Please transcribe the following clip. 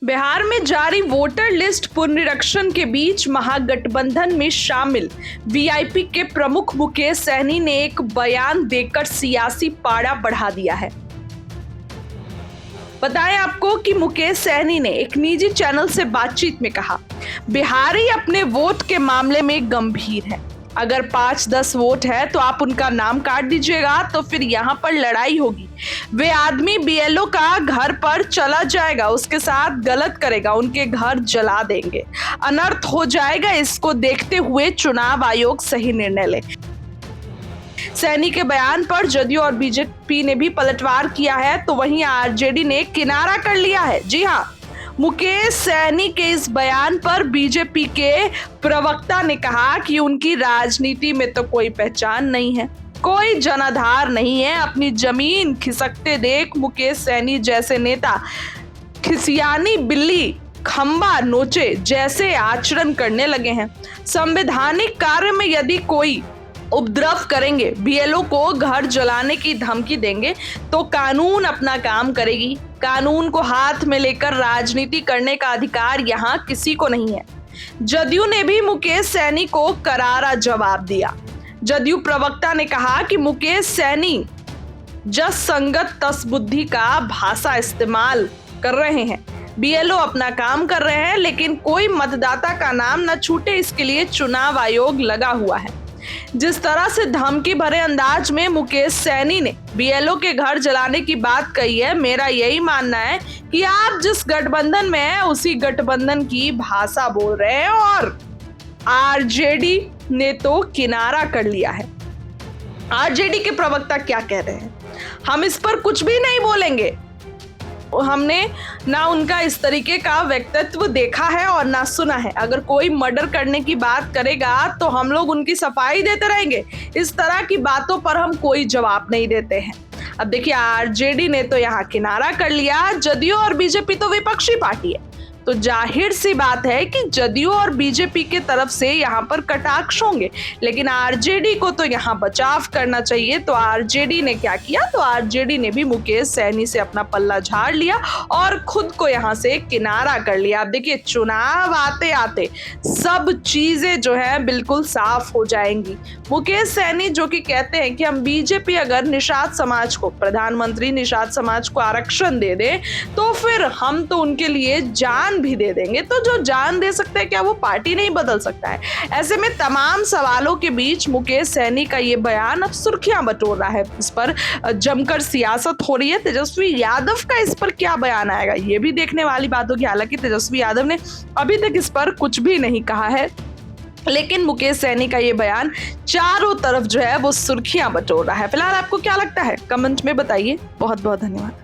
बिहार में जारी voter list पुनरीक्षण के बीच महागठबंधन में शामिल वीआईपी के प्रमुख मुकेश सहनी ने एक बयान देकर सियासी पारा बढ़ा दिया है। बताएं आपको कि मुकेश सहनी ने एक निजी चैनल से बातचीत में कहा, बिहारी अपने वोट के मामले में गंभीर है। अगर 5-10 वोट है तो आप उनका नाम काट दीजिएगा तो फिर यहाँ पर लड़ाई होगी। वे आदमी बीएलओ का घर पर चला जाएगा, उसके साथ गलत करेगा, उनके घर जला देंगे, अनर्थ हो जाएगा। इसको देखते हुए चुनाव आयोग सही निर्णय ले। सैनी के बयान पर जदयू और बीजेपी ने भी पलटवार किया है तो वहीं आरजेडी ने किनारा कर लिया है। जी हाँ, मुकेश सहनी के इस बयान पर बीजेपी के प्रवक्ता ने कहा कि उनकी राजनीति में तो कोई पहचान नहीं है, कोई जनाधार नहीं है। अपनी जमीन खिसकते देख मुकेश सहनी जैसे नेता खिसियानी बिल्ली खंबा नोचे जैसे आचरण करने लगे हैं। संवैधानिक कार्य में यदि कोई उपद्रव करेंगे, बीएलओ को घर जलाने की धमकी देंगे तो कानून अपना काम करेगी। कानून को हाथ में लेकर राजनीति करने का अधिकार यहाँ किसी को नहीं है। जदयू ने भी मुकेश सहनी को करारा जवाब दिया। जदयू प्रवक्ता ने कहा कि मुकेश सहनी जस संगत तस बुद्धि का भाषा इस्तेमाल कर रहे हैं। बीएलओ अपना काम कर रहे हैं, लेकिन कोई मतदाता का नाम न छूटे इसके लिए चुनाव आयोग लगा हुआ है। जिस तरह से धमकी भरे अंदाज में मुकेश सहनी ने बीएलओ के घर जलाने की बात कही है, मेरा यही मानना है कि आप जिस गठबंधन में हैं उसी गठबंधन की भाषा बोल रहे हैं और आरजेडी ने तो किनारा कर लिया है। आरजेडी के प्रवक्ता क्या कह रहे हैं, हम इस पर कुछ भी नहीं बोलेंगे। हमने ना उनका इस तरीके का व्यक्तित्व देखा है और ना सुना है। अगर कोई मर्डर करने की बात करेगा तो हम लोग उनकी सफाई देते रहेंगे। इस तरह की बातों पर हम कोई जवाब नहीं देते हैं। अब देखिए, आरजेडी ने तो यहाँ किनारा कर लिया। जदयू और बीजेपी तो विपक्षी पार्टी है, तो जाहिर सी बात है कि जदयू और बीजेपी के तरफ से यहाँ पर कटाक्ष होंगे, लेकिन आरजेडी को तो यहाँ बचाव करना चाहिए। तो आरजेडी ने क्या किया, तो आरजेडी ने भी मुकेश सहनी से अपना पल्ला झाड़ लिया और खुद को यहाँ से किनारा कर लिया। अब देखिए, चुनाव आते आते सब चीजें जो है बिल्कुल साफ हो जाएंगी। मुकेश सहनी जो कि कहते हैं कि हम बीजेपी अगर निषाद समाज को, प्रधानमंत्री निषाद समाज को आरक्षण दे दे तो फिर हम तो उनके लिए जान भी दे देंगे। तो जो जान दे सकता है, क्या वो पार्टी नहीं बदल सकता है? ऐसे में तमाम सवालों के बीच मुकेश सहनी का ये बयान अब सुर्खियां बटोर रहा है। इस पर जमकर सियासत हो रही है। तेजस्वी यादव का इस पर क्या बयान आएगा, ये भी देखने वाली बात होगी। हालांकि तेजस्वी यादव ने अभी तक इस पर कुछ भी नहीं कहा है, लेकिन मुकेश सहनी का ये बयान चारों तरफ जो है वो सुर्खियां बटोर रहा है। फिलहाल आपको क्या लगता है, कमेंट में बताइए। बहुत बहुत धन्यवाद।